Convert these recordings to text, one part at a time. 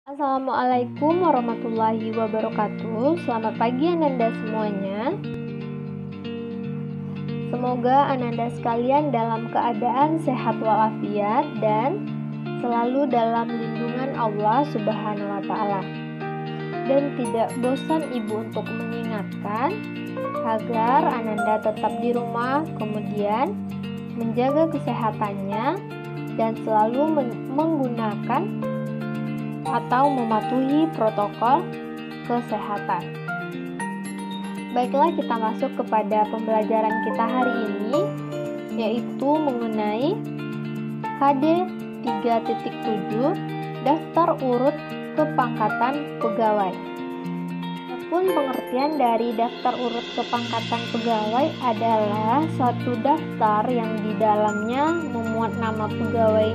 Assalamualaikum warahmatullahi wabarakatuh. Selamat pagi Ananda semuanya. Semoga Ananda sekalian dalam keadaan sehat walafiat dan selalu dalam lindungan Allah Subhanahu wa taala. Dan tidak bosan Ibu untuk mengingatkan agar Ananda tetap di rumah, kemudian menjaga kesehatannya dan selalu menggunakan atau mematuhi protokol kesehatan. Baiklah, kita masuk kepada pembelajaran kita hari ini, yaitu mengenai KD 3.7 Daftar Urut Kepangkatan Pegawai. Adapun pengertian dari daftar urut kepangkatan pegawai adalah suatu daftar yang di dalamnya memuat nama pegawai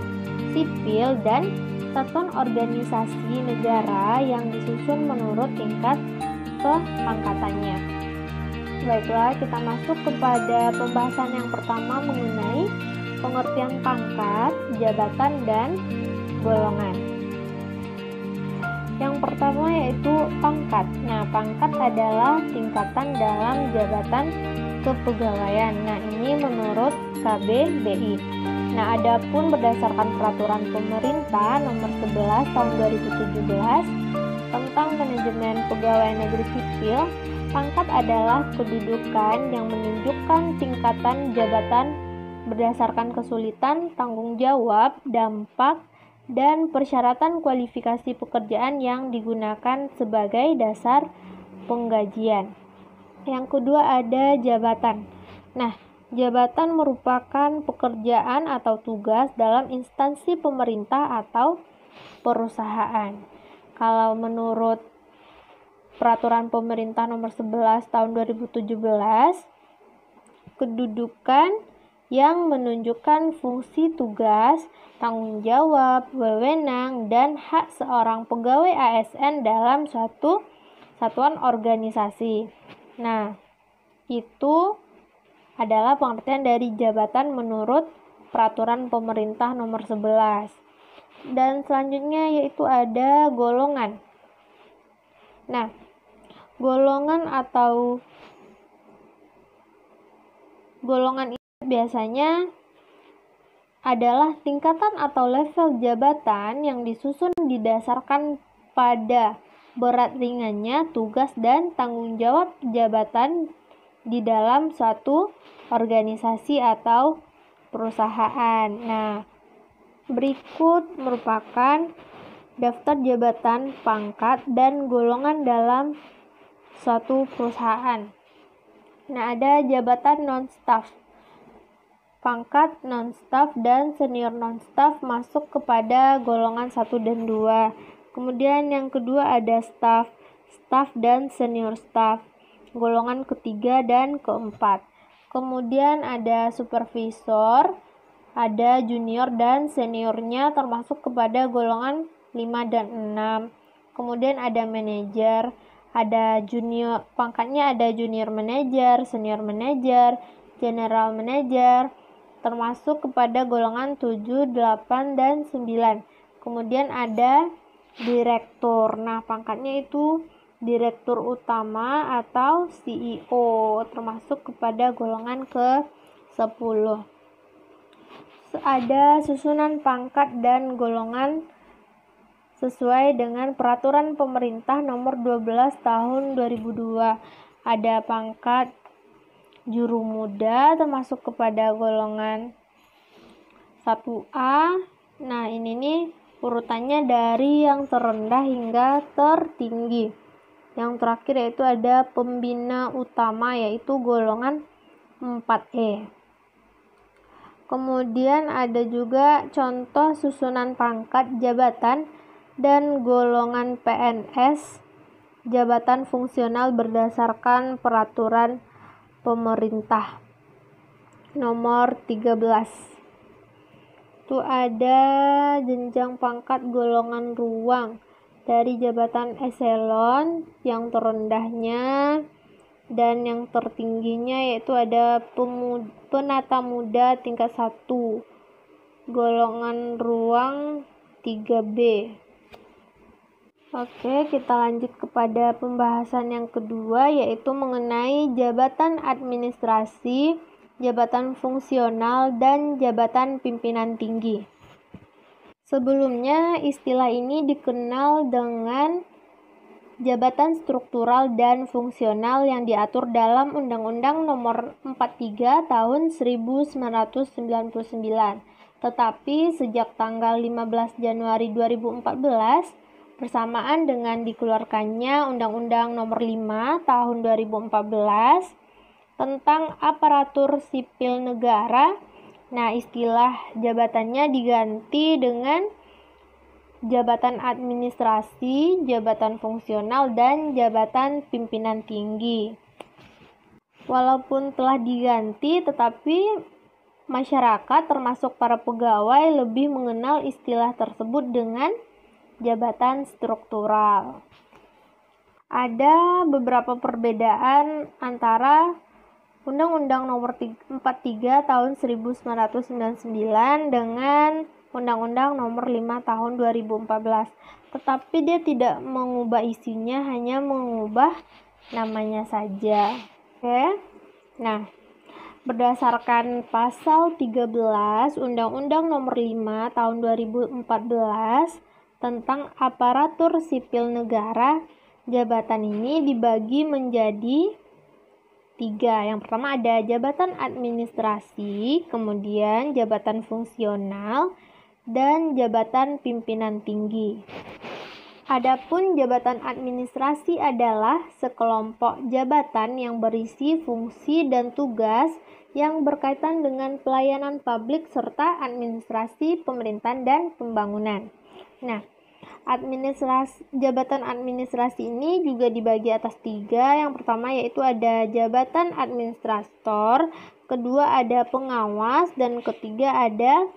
sipil dan satuan organisasi negara yang disusun menurut tingkat kepangkatannya. Baiklah, kita masuk kepada pembahasan yang pertama mengenai pengertian pangkat, jabatan, dan golongan. Yang pertama yaitu pangkat. Nah, pangkat adalah tingkatan dalam jabatan kepegawaian. Nah, ini menurut KBBI. Nah, adapun berdasarkan peraturan pemerintah nomor 11 tahun 2017 tentang manajemen pegawai negeri sipil, pangkat adalah kedudukan yang menunjukkan tingkatan jabatan berdasarkan kesulitan, tanggung jawab, dampak, dan persyaratan kualifikasi pekerjaan yang digunakan sebagai dasar penggajian. Yang kedua ada jabatan. Nah, jabatan merupakan pekerjaan atau tugas dalam instansi pemerintah atau perusahaan. Kalau menurut peraturan pemerintah nomor 11 tahun 2017, kedudukan yang menunjukkan fungsi tugas, tanggung jawab, wewenang, dan hak seorang pegawai ASN dalam suatu satuan organisasi. Nah, itu adalah pengertian dari jabatan menurut peraturan pemerintah nomor 11. Dan selanjutnya yaitu ada golongan. Nah, golongan ini biasanya adalah tingkatan atau level jabatan yang disusun didasarkan pada berat ringannya tugas dan tanggung jawab jabatan di dalam suatu organisasi atau perusahaan. Nah, berikut merupakan daftar jabatan, pangkat, dan golongan dalam suatu perusahaan. Nah, ada jabatan non-staff, pangkat non-staff, dan senior non-staff masuk kepada golongan 1 dan 2. Kemudian yang kedua ada staff, dan senior staff, golongan ketiga dan keempat. Kemudian ada supervisor, ada junior dan seniornya termasuk kepada golongan 5 dan 6. Kemudian ada manajer, ada junior, pangkatnya ada junior manager, senior manager, general manager, termasuk kepada golongan 7, 8, dan 9. Kemudian ada direktur. Nah, pangkatnya itu direktur utama atau CEO, termasuk kepada golongan ke-10. Ada susunan pangkat dan golongan sesuai dengan peraturan pemerintah nomor 12 tahun 2002. Ada pangkat juru muda termasuk kepada golongan 1A. Nah, ini nih urutannya dari yang terendah hingga tertinggi. Yang terakhir yaitu ada pembina utama, yaitu golongan 4E. Kemudian ada juga contoh susunan pangkat jabatan dan golongan PNS, jabatan fungsional berdasarkan peraturan pemerintah nomor 13. Itu ada jenjang pangkat golongan ruang dari jabatan eselon yang terendahnya dan yang tertingginya yaitu ada penata muda tingkat 1, golongan ruang 3B. Oke, kita lanjut kepada pembahasan yang kedua, yaitu mengenai jabatan administrasi, jabatan fungsional, dan jabatan pimpinan tinggi. Sebelumnya, istilah ini dikenal dengan jabatan struktural dan fungsional yang diatur dalam Undang-Undang Nomor 43 Tahun 1999. Tetapi sejak tanggal 15 Januari 2014, bersamaan dengan dikeluarkannya Undang-Undang Nomor 5 Tahun 2014 tentang aparatur sipil negara, nah istilah jabatannya diganti dengan jabatan administrasi, jabatan fungsional, dan jabatan pimpinan tinggi. Walaupun telah diganti, tetapi masyarakat termasuk para pegawai lebih mengenal istilah tersebut dengan jabatan struktural. Ada beberapa perbedaan antara Undang-Undang Nomor 43 Tahun 1999 dengan Undang-Undang Nomor 5 Tahun 2014. Tetapi dia tidak mengubah isinya, hanya mengubah namanya saja. Oke. Nah, berdasarkan pasal 13 Undang-Undang Nomor 5 Tahun 2014 tentang aparatur sipil negara, jabatan ini dibagi menjadi 3. Yang pertama ada jabatan administrasi, kemudian jabatan fungsional, dan jabatan pimpinan tinggi. Adapun jabatan administrasi adalah sekelompok jabatan yang berisi fungsi dan tugas yang berkaitan dengan pelayanan publik serta administrasi pemerintahan dan pembangunan. Nah, jabatan administrasi ini juga dibagi atas 3. Yang pertama yaitu ada jabatan administrator, kedua ada pengawas, dan ketiga ada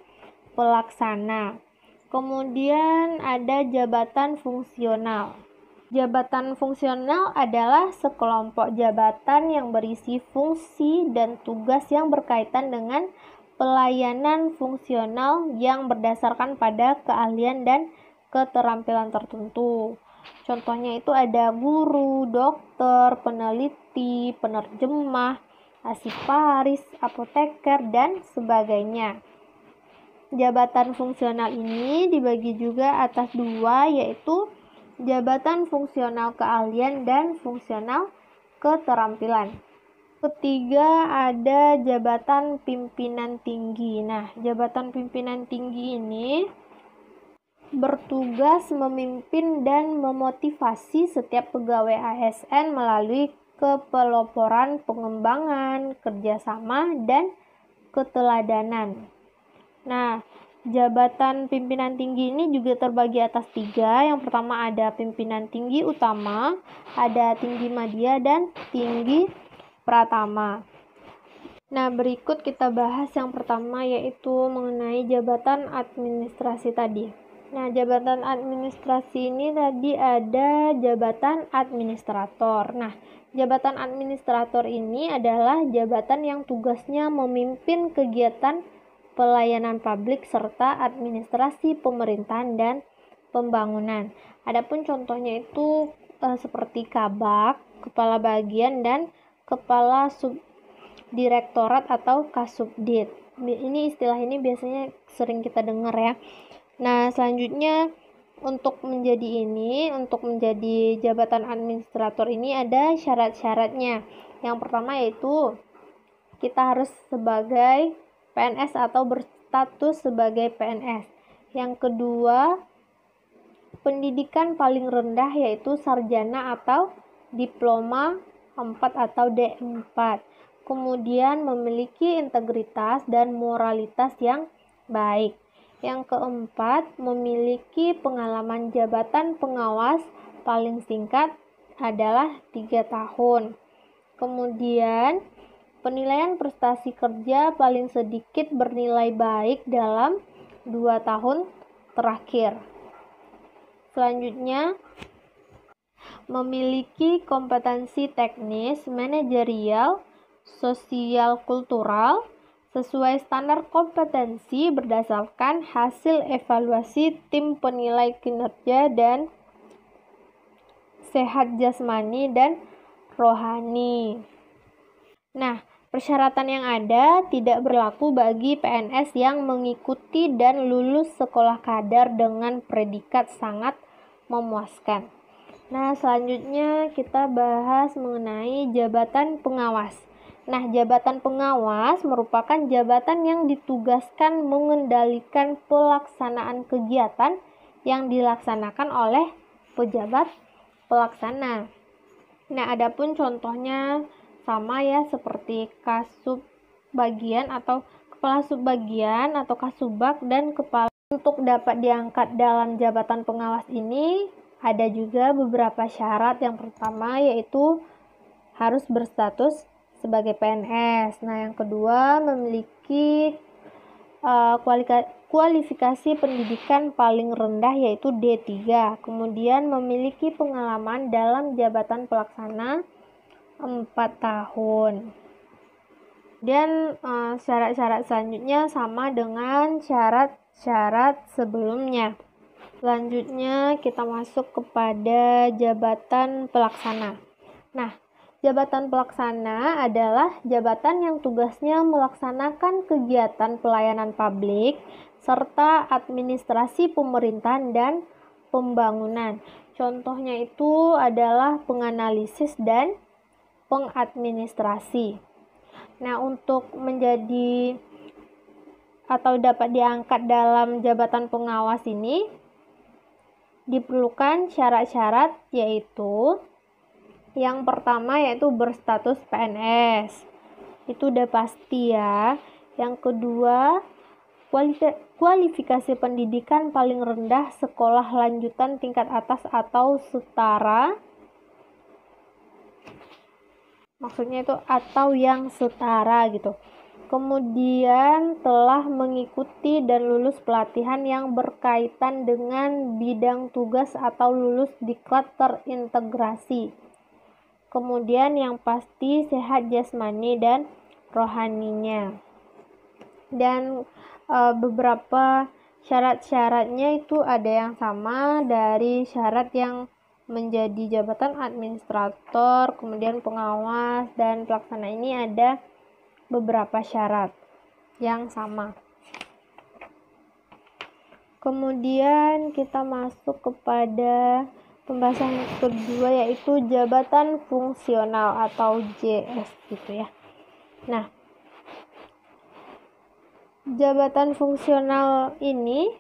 pelaksana. Kemudian ada jabatan fungsional. Jabatan fungsional adalah sekelompok jabatan yang berisi fungsi dan tugas yang berkaitan dengan pelayanan fungsional yang berdasarkan pada keahlian dan keterampilan tertentu. Contohnya itu ada guru, dokter, peneliti, penerjemah, arsiparis, apoteker, dan sebagainya. Jabatan fungsional ini dibagi juga atas 2, yaitu jabatan fungsional keahlian dan fungsional keterampilan. Ketiga ada jabatan pimpinan tinggi. Nah, jabatan pimpinan tinggi ini bertugas memimpin dan memotivasi setiap pegawai ASN melalui kepeloporan pengembangan, kerjasama, dan keteladanan. Nah, jabatan pimpinan tinggi ini juga terbagi atas 3. Yang pertama ada pimpinan tinggi utama, ada tinggi media, dan tinggi pratama. Nah, berikut kita bahas yang pertama, yaitu mengenai jabatan administrasi tadi. Nah, jabatan administrasi ini tadi ada jabatan administrator. Nah, jabatan administrator ini adalah jabatan yang tugasnya memimpin kegiatan pelayanan publik serta administrasi pemerintahan dan pembangunan. Adapun contohnya itu seperti kabak, kepala bagian, dan kepala subdirektorat atau kasubdit. Ini istilah ini biasanya sering kita dengar ya. Nah, selanjutnya untuk menjadi jabatan administrator ini ada syarat-syaratnya. Yang pertama yaitu kita harus sebagai PNS atau berstatus sebagai PNS. Yang kedua, pendidikan paling rendah yaitu sarjana atau diploma 4 atau D4. Kemudian memiliki integritas dan moralitas yang baik. Yang keempat, memiliki pengalaman jabatan pengawas paling singkat adalah 3 tahun. Kemudian, penilaian prestasi kerja paling sedikit bernilai baik dalam 2 tahun terakhir. Selanjutnya, memiliki kompetensi teknis, manajerial, sosial, kultural, sesuai standar kompetensi berdasarkan hasil evaluasi tim penilai kinerja dan sehat jasmani dan rohani. Nah, persyaratan yang ada tidak berlaku bagi PNS yang mengikuti dan lulus sekolah kadar dengan predikat sangat memuaskan. Nah, selanjutnya kita bahas mengenai jabatan pengawas. Nah, jabatan pengawas merupakan jabatan yang ditugaskan mengendalikan pelaksanaan kegiatan yang dilaksanakan oleh pejabat pelaksana. Nah, adapun contohnya sama ya, seperti kasub bagian atau kepala subbagian atau kasubag dan kepala. Untuk dapat diangkat dalam jabatan pengawas ini ada juga beberapa syarat. Yang pertama yaitu harus berstatus sebagai PNS. Nah, yang kedua memiliki kualifikasi pendidikan paling rendah yaitu D3. Kemudian memiliki pengalaman dalam jabatan pelaksana 4 tahun. Dan syarat-syarat selanjutnya sama dengan syarat-syarat sebelumnya. Selanjutnya kita masuk kepada jabatan pelaksana. Nah, jabatan pelaksana adalah jabatan yang tugasnya melaksanakan kegiatan pelayanan publik serta administrasi pemerintahan dan pembangunan. Contohnya itu adalah penganalisis dan pengadministrasi. Nah, untuk menjadi atau dapat diangkat dalam jabatan pengawas ini diperlukan syarat-syarat, yaitu yang pertama yaitu berstatus PNS. Itu udah pasti ya. Yang kedua, kualifikasi pendidikan paling rendah sekolah lanjutan tingkat atas atau setara. Maksudnya itu atau yang setara gitu. Kemudian telah mengikuti dan lulus pelatihan yang berkaitan dengan bidang tugas atau lulus diklat terintegrasi. Kemudian yang pasti sehat jasmani dan rohaninya. Dan beberapa syarat-syaratnya itu ada yang sama dari syarat yang menjadi jabatan administrator, kemudian pengawas dan pelaksana. Ini ada beberapa syarat yang sama. Kemudian kita masuk kepada pembahasan kedua yaitu jabatan fungsional atau JS gitu ya. Nah, jabatan fungsional ini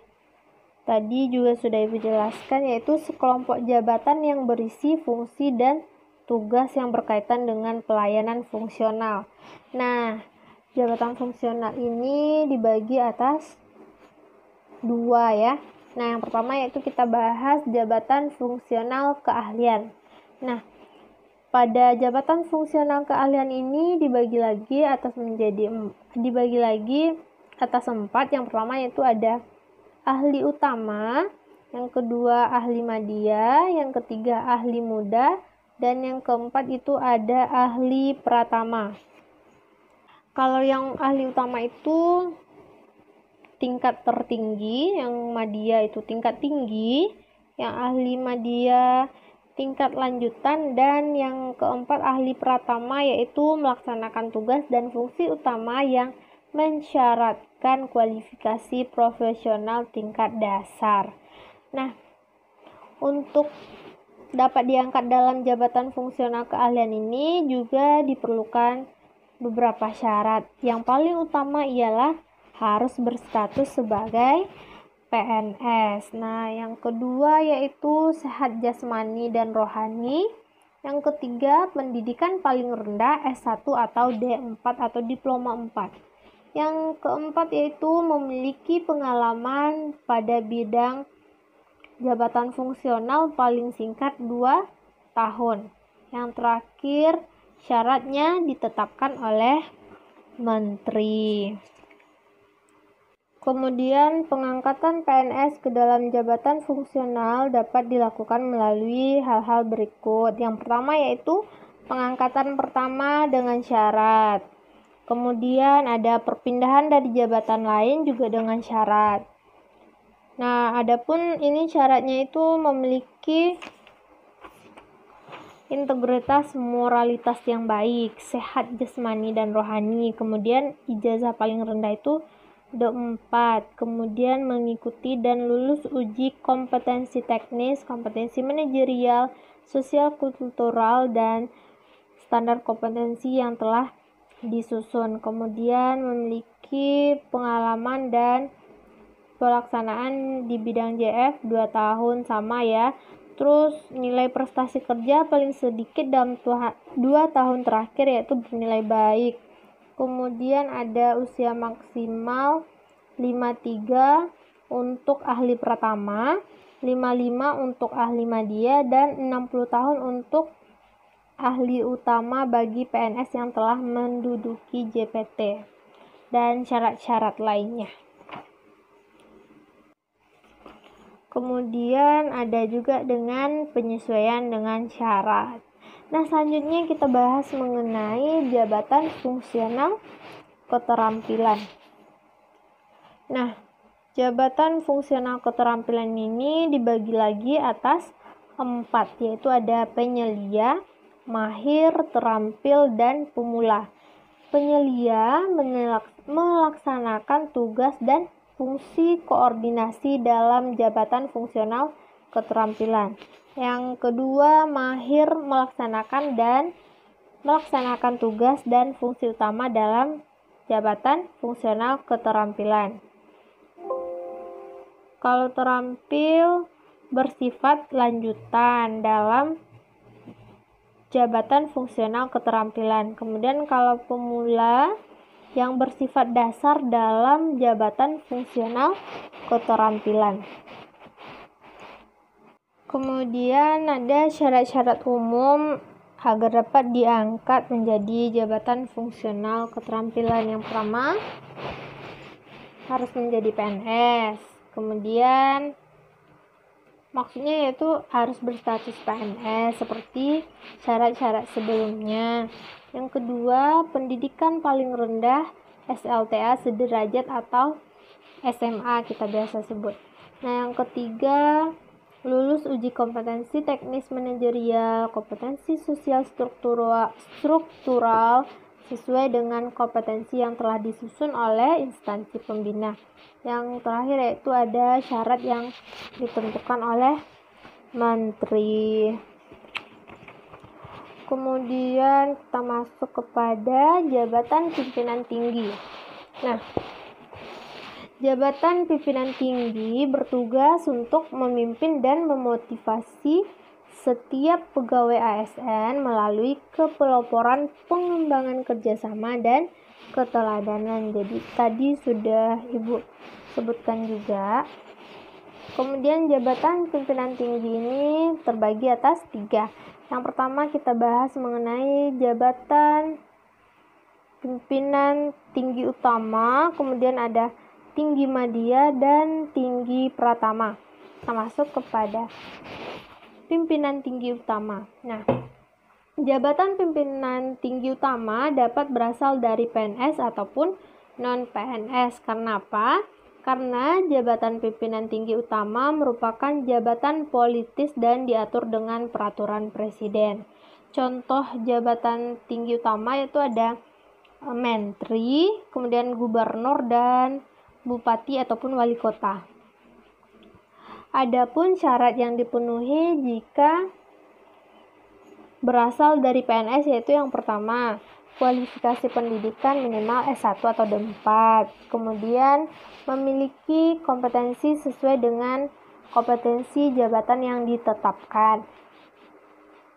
tadi juga sudah Ibu jelaskan, yaitu sekelompok jabatan yang berisi fungsi dan tugas yang berkaitan dengan pelayanan fungsional. Nah, jabatan fungsional ini dibagi atas 2 ya. Nah, yang pertama yaitu kita bahas jabatan fungsional keahlian. Nah, pada jabatan fungsional keahlian ini dibagi lagi atas 4. Yang pertama yaitu ada ahli utama, yang kedua ahli madya, yang ketiga ahli muda, dan yang keempat itu ada ahli pratama. Kalau yang ahli utama itu tingkat tertinggi, yang madya itu tingkat tinggi, yang ahli madya tingkat lanjutan, dan yang keempat ahli pratama yaitu melaksanakan tugas dan fungsi utama yang mensyaratkan kualifikasi profesional tingkat dasar. Nah, untuk dapat diangkat dalam jabatan fungsional keahlian ini juga diperlukan beberapa syarat. Yang paling utama ialah harus berstatus sebagai PNS. Nah, yang kedua yaitu sehat jasmani dan rohani. Yang ketiga, pendidikan paling rendah S1 atau D4 atau diploma 4. Yang keempat yaitu memiliki pengalaman pada bidang jabatan fungsional paling singkat 2 tahun. Yang terakhir, syaratnya ditetapkan oleh menteri. Kemudian pengangkatan PNS ke dalam jabatan fungsional dapat dilakukan melalui hal-hal berikut. Yang pertama yaitu pengangkatan pertama dengan syarat. Kemudian ada perpindahan dari jabatan lain juga dengan syarat. Nah, adapun ini syaratnya itu memiliki integritas moralitas yang baik, sehat jasmani dan rohani. Kemudian ijazah paling rendah itu D4. Kemudian mengikuti dan lulus uji kompetensi teknis, kompetensi manajerial, sosial kultural, dan standar kompetensi yang telah disusun. Kemudian memiliki pengalaman dan pelaksanaan di bidang JF 2 tahun sama ya. Terus nilai prestasi kerja paling sedikit dalam 2 tahun terakhir yaitu bernilai baik. Kemudian ada usia maksimal 53 untuk ahli pratama, 55 untuk ahli madya, dan 60 tahun untuk ahli utama bagi PNS yang telah menduduki JPT, dan syarat-syarat lainnya. Kemudian ada juga dengan penyesuaian dengan syarat. Nah, selanjutnya kita bahas mengenai jabatan fungsional keterampilan. Nah, jabatan fungsional keterampilan ini dibagi lagi atas 4, yaitu ada penyelia, mahir, terampil, dan pemula. Penyelia melaksanakan tugas dan fungsi koordinasi dalam jabatan fungsional keterampilan. Yang kedua, mahir melaksanakan tugas dan fungsi utama dalam jabatan fungsional keterampilan. Kalau terampil bersifat lanjutan dalam jabatan fungsional keterampilan. Kemudian kalau pemula yang bersifat dasar dalam jabatan fungsional keterampilan. Kemudian ada syarat-syarat umum agar dapat diangkat menjadi jabatan fungsional keterampilan. Yang pertama, harus menjadi PNS. Kemudian maksudnya yaitu harus berstatus PNS seperti syarat-syarat sebelumnya. Yang kedua, pendidikan paling rendah SLTA sederajat atau SMA kita biasa sebut. Nah, yang ketiga, lulus uji kompetensi teknis manajerial, kompetensi sosial struktural sesuai dengan kompetensi yang telah disusun oleh instansi pembina. Yang terakhir yaitu ada syarat yang ditentukan oleh menteri. Kemudian kita masuk kepada jabatan pimpinan tinggi. Nah, jabatan pimpinan tinggi bertugas untuk memimpin dan memotivasi setiap pegawai ASN melalui kepeloporan pengembangan kerjasama dan keteladanan. Jadi tadi sudah Ibu sebutkan juga. Kemudian jabatan pimpinan tinggi ini terbagi atas 3. Yang pertama kita bahas mengenai jabatan pimpinan tinggi utama, kemudian ada tinggi madya dan tinggi pratama. Kita masuk kepada pimpinan tinggi utama. Nah, jabatan pimpinan tinggi utama dapat berasal dari PNS ataupun non-PNS. Karena apa? Karena jabatan pimpinan tinggi utama merupakan jabatan politis dan diatur dengan peraturan presiden. Contoh jabatan tinggi utama yaitu ada menteri, kemudian gubernur dan bupati ataupun wali kota. Adapun syarat yang dipenuhi jika berasal dari PNS yaitu yang pertama, kualifikasi pendidikan minimal S1 atau D4. Kemudian memiliki kompetensi sesuai dengan kompetensi jabatan yang ditetapkan.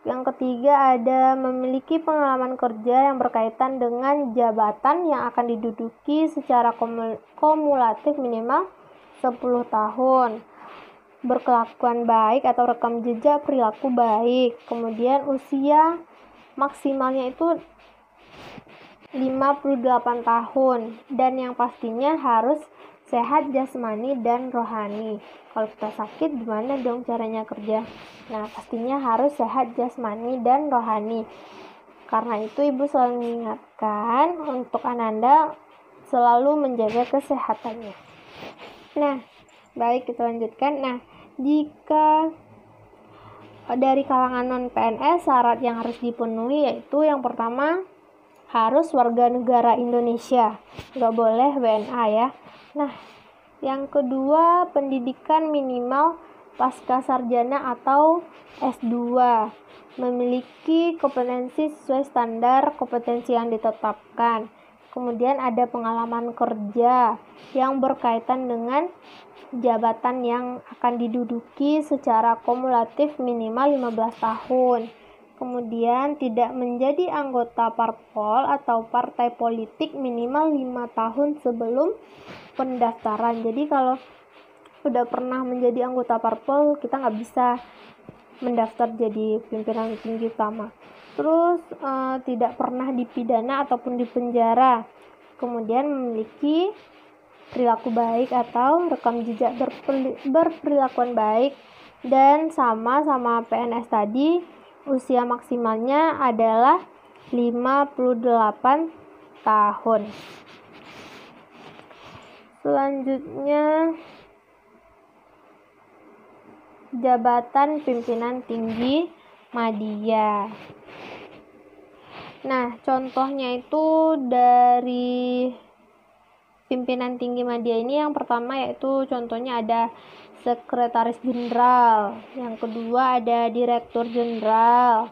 Yang ketiga ada memiliki pengalaman kerja yang berkaitan dengan jabatan yang akan diduduki secara kumulatif minimal 10 tahun. Berkelakuan baik atau rekam jejak perilaku baik. Kemudian usia maksimalnya itu 58 tahun dan yang pastinya harus sehat jasmani dan rohani. Kalau kita sakit gimana dong caranya kerja? Nah, pastinya harus sehat jasmani dan rohani. Karena itu Ibu selalu mengingatkan untuk Ananda selalu menjaga kesehatannya. Nah, baik kita lanjutkan. Nah, jika dari kalangan non-PNS, syarat yang harus dipenuhi yaitu yang pertama harus warga negara Indonesia, nggak boleh WNA ya. Nah, yang kedua pendidikan minimal pasca sarjana atau S2, memiliki kompetensi sesuai standar kompetensi yang ditetapkan. Kemudian ada pengalaman kerja yang berkaitan dengan jabatan yang akan diduduki secara kumulatif minimal 15 tahun. Kemudian tidak menjadi anggota parpol atau partai politik minimal 5 tahun sebelum pendaftaran. Jadi kalau udah pernah menjadi anggota parpol, kita nggak bisa mendaftar jadi pimpinan tinggi utama. Terus tidak pernah dipidana ataupun dipenjara. Kemudian memiliki perilaku baik atau rekam jejak berperilakuan baik, dan sama PNS tadi, usia maksimalnya adalah 58 tahun. Selanjutnya jabatan pimpinan tinggi media. Nah, contohnya itu dari pimpinan tinggi media ini, yang pertama yaitu contohnya ada sekretaris jenderal, yang kedua ada direktur jenderal,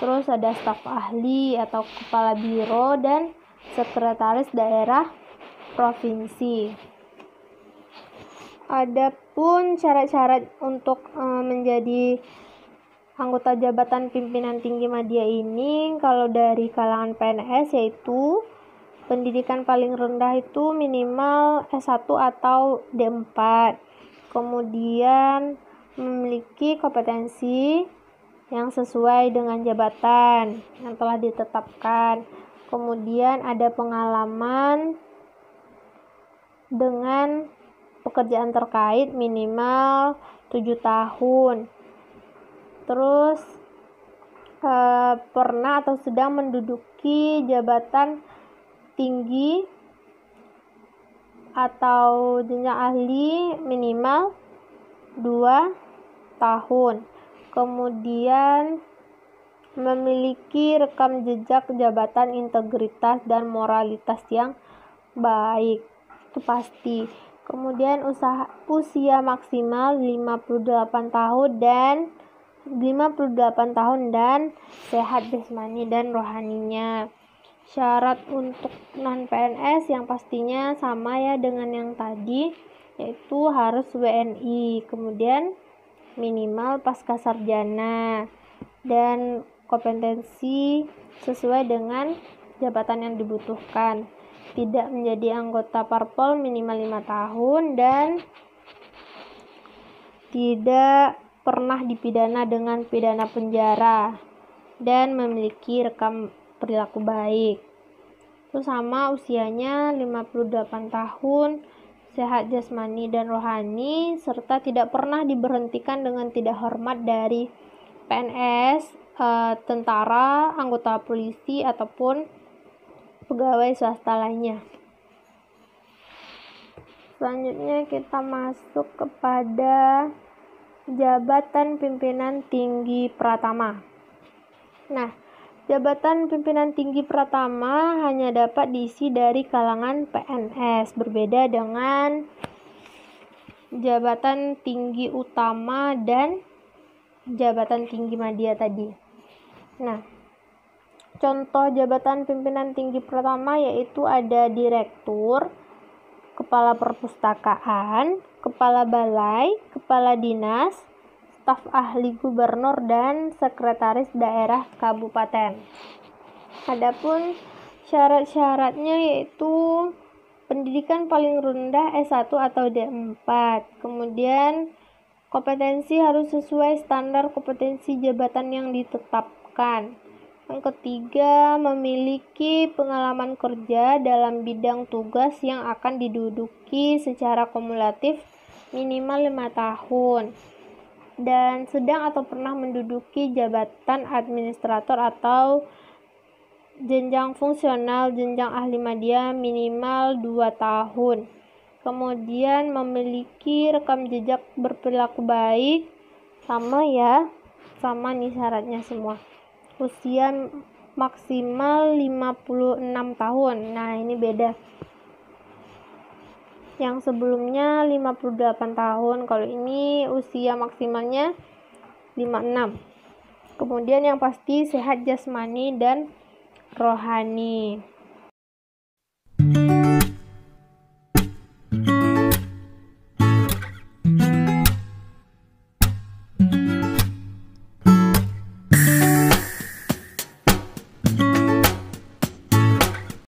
terus ada staf ahli atau kepala biro, dan sekretaris daerah provinsi. Adapun syarat-syarat untuk menjadi anggota jabatan pimpinan tinggi media ini, kalau dari kalangan PNS yaitu pendidikan paling rendah itu minimal S1 atau D4. Kemudian memiliki kompetensi yang sesuai dengan jabatan yang telah ditetapkan. Kemudian ada pengalaman dengan pekerjaan terkait minimal 7 tahun. Terus pernah atau sedang menduduki jabatan tinggi atau jenjang ahli minimal 2 tahun. Kemudian memiliki rekam jejak jabatan integritas dan moralitas yang baik, itu pasti. Kemudian usia maksimal 58 tahun dan sehat jasmani dan rohaninya. Syarat untuk non-PNS yang pastinya sama ya dengan yang tadi, yaitu harus WNI, kemudian minimal pasca sarjana, dan kompetensi sesuai dengan jabatan yang dibutuhkan. Tidak menjadi anggota parpol minimal 5 tahun dan tidak pernah dipidana dengan pidana penjara dan memiliki rekam perilaku baik. Itu sama usianya 58 tahun, sehat jasmani dan rohani, serta tidak pernah diberhentikan dengan tidak hormat dari PNS, tentara, anggota polisi ataupun pegawai swasta lainnya. Selanjutnya kita masuk kepada jabatan pimpinan tinggi pratama. Nah, jabatan pimpinan tinggi pratama hanya dapat diisi dari kalangan PNS, berbeda dengan jabatan tinggi utama dan jabatan tinggi media tadi. Nah, contoh jabatan pimpinan tinggi pertama yaitu ada direktur, kepala perpustakaan, kepala balai, kepala dinas, staf ahli gubernur, dan sekretaris daerah kabupaten. Adapun syarat-syaratnya yaitu pendidikan paling rendah S1 atau D4. Kemudian kompetensi harus sesuai standar kompetensi jabatan yang ditetapkan. Yang ketiga, memiliki pengalaman kerja dalam bidang tugas yang akan diduduki secara kumulatif minimal 5 tahun. Dan sedang atau pernah menduduki jabatan administrator atau jenjang fungsional jenjang ahli media minimal 2 tahun. Kemudian memiliki rekam jejak berperilaku baik, sama ya sama nih syaratnya semua. Usia maksimal 56 tahun. Nah, ini beda. Yang sebelumnya 58 tahun, kalau ini usia maksimalnya 56. Kemudian yang pasti sehat jasmani dan rohani.